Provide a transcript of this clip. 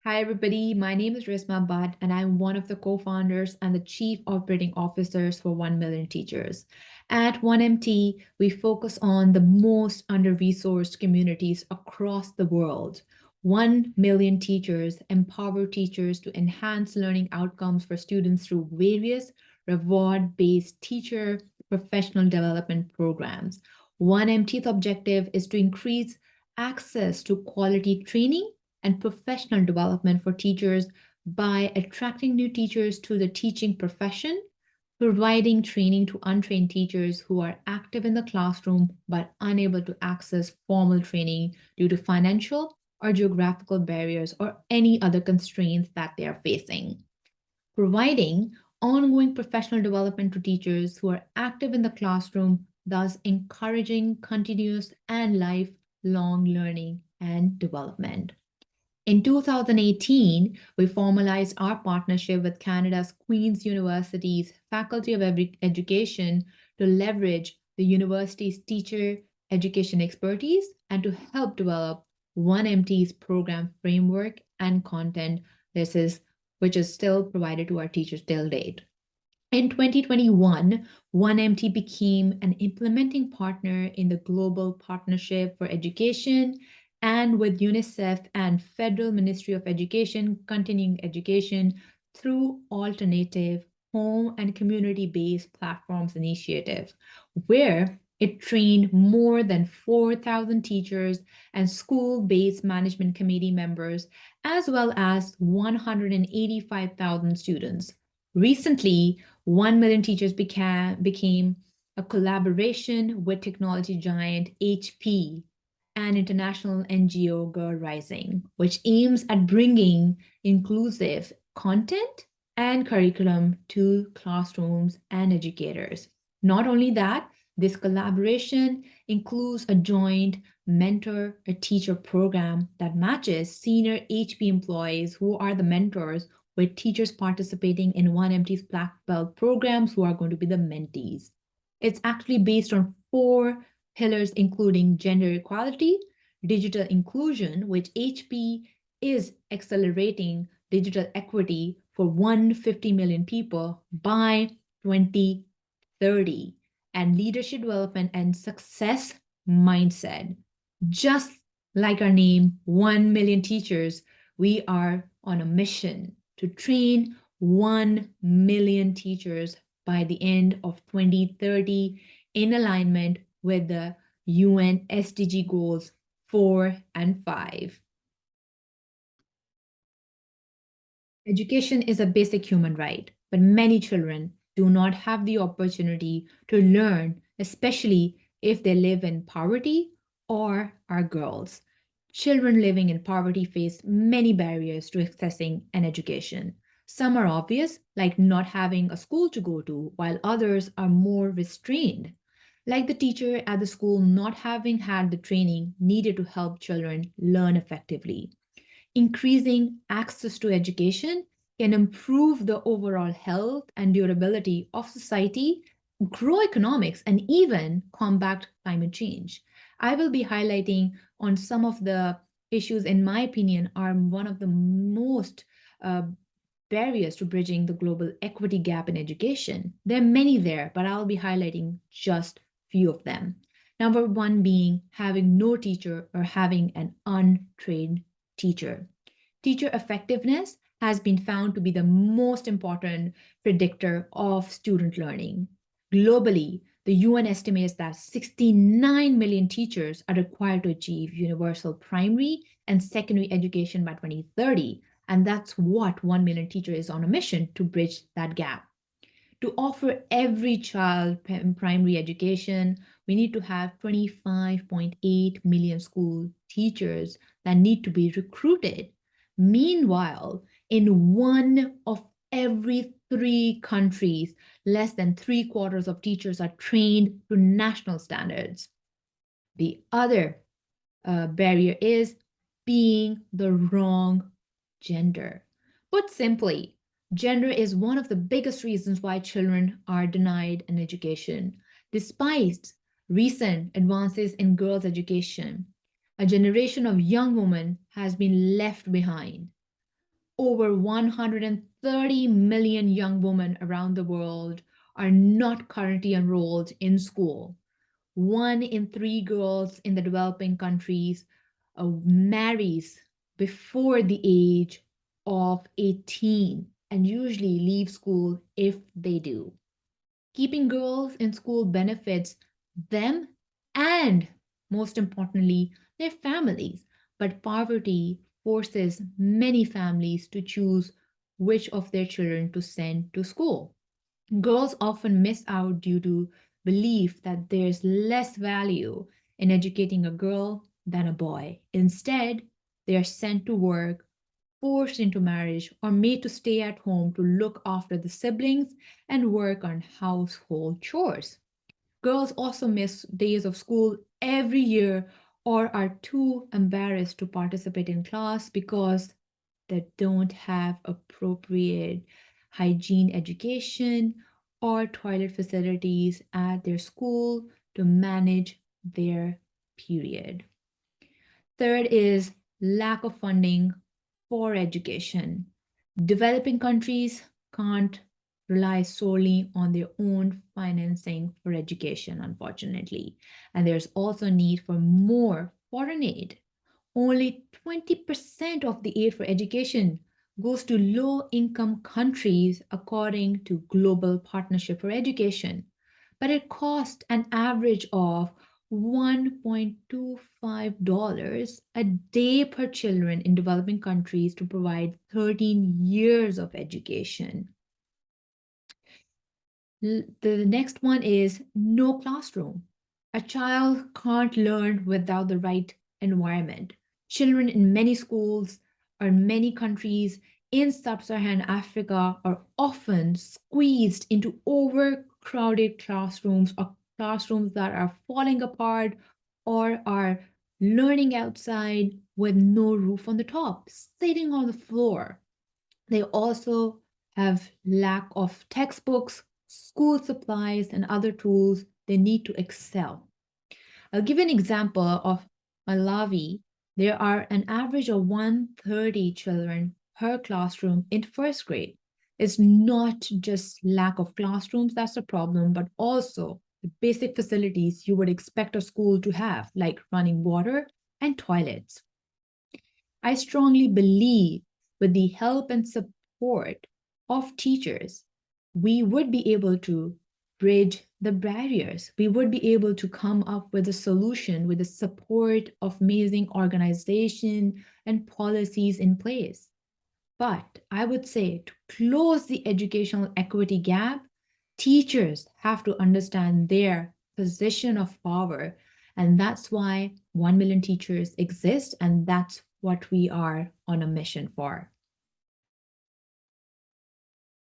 Hi, everybody. My name is Rizma Bett, and I'm one of the co-founders and the chief operating officers for 1 Million Teachers. At 1MT, we focus on the most under-resourced communities across the world. 1 million teachers empower teachers to enhance learning outcomes for students through various reward-based teacher professional development programs. 1MT's objective is to increase access to quality training and professional development for teachers by attracting new teachers to the teaching profession, providing training to untrained teachers who are active in the classroom but unable to access formal training due to financial or geographical barriers or any other constraints that they are facing. Providing ongoing professional development to teachers who are active in the classroom, thus encouraging continuous and lifelong learning and development. In 2018, we formalized our partnership with Canada's Queen's University's Faculty of Education to leverage the university's teacher education expertise and to help develop 1MT's program framework and content. Which is still provided to our teachers till date. In 2021, 1MT became an implementing partner in the Global Partnership for Education and with UNICEF and Federal Ministry of Education continuing education through alternative home and community-based platforms initiative, where it trained more than 4,000 teachers and school-based management committee members, as well as 185,000 students. Recently, 1 Million Teachers became a collaboration with technology giant HP and international NGO Girl Rising, which aims at bringing inclusive content and curriculum to classrooms and educators. Not only that, this collaboration includes a joint mentor a teacher program that matches senior HP employees who are the mentors with teachers participating in 1MT's Black Belt programs who are going to be the mentees. It's actually based on 4 pillars, including gender equality, digital inclusion, which HP is accelerating digital equity for 150 million people by 2030, and leadership development and success mindset. Just like our name, 1 million teachers, we are on a mission to train 1 million teachers by the end of 2030 in alignment with the UN SDG goals 4 and 5. Education is a basic human right, but many children do not have the opportunity to learn, especially if they live in poverty or are girls. Children living in poverty face many barriers to accessing an education. Some are obvious, like not having a school to go to, while others are more restrained, like the teacher at the school not having had the training needed to help children learn effectively. Increasing access to education can improve the overall health and durability of society, grow economics, and even combat climate change. I will be highlighting on some of the issues, in my opinion, are one of the most barriers to bridging the global equity gap in education. There are many there, but I'll be highlighting just few of them. Number one being having no teacher or having an untrained teacher. Teacher effectiveness has been found to be the most important predictor of student learning. Globally, the UN estimates that 69 million teachers are required to achieve universal primary and secondary education by 2030. And that's what 1 million teachers is on a mission to bridge that gap. To offer every child primary education, we need to have 25.8 million school teachers that need to be recruited. Meanwhile, in 1 of every 3 countries, less than 3/4 of teachers are trained to national standards. The other barrier is being the wrong gender. Put simply, gender is one of the biggest reasons why children are denied an education. Despite recent advances in girls' education, a generation of young women has been left behind. Over 130 million young women around the world are not currently enrolled in school. One in three girls in the developing countries marries before the age of 18 and usually leave school if they do. Keeping girls in school benefits them and, most importantly, their families. But poverty forces many families to choose which of their children to send to school. Girls often miss out due to belief that there's less value in educating a girl than a boy. Instead, they are sent to work, forced into marriage, or made to stay at home to look after the siblings and work on household chores. Girls also miss days of school every year or are too embarrassed to participate in class because they don't have appropriate hygiene education or toilet facilities at their school to manage their period. Third is lack of funding for education. Developing countries can't rely solely on their own financing for education, unfortunately. And there's also a need for more foreign aid. Only 20% of the aid for education goes to low income countries, according to Global Partnership for Education. But it costs an average of $1.25 a day per children in developing countries to provide 13 years of education. The next one is no classroom. A child can't learn without the right environment. Children in many schools or many countries in sub-Saharan Africa are often squeezed into overcrowded classrooms or classrooms that are falling apart or are learning outside with no roof on the top, sitting on the floor. They also have lack of textbooks, school supplies, and other tools they need to excel. I'll give an example of Malawi. There are an average of 130 children per classroom in first grade. It's not just lack of classrooms that's a problem, but also the basic facilities you would expect a school to have, like running water and toilets. I strongly believe with the help and support of teachers, we would be able to bridge the barriers. We would be able to come up with a solution with the support of amazing organization and policies in place. But I would say to close the educational equity gap, teachers have to understand their position of power. And that's why 1 million teachers exist. And that's what we are on a mission for.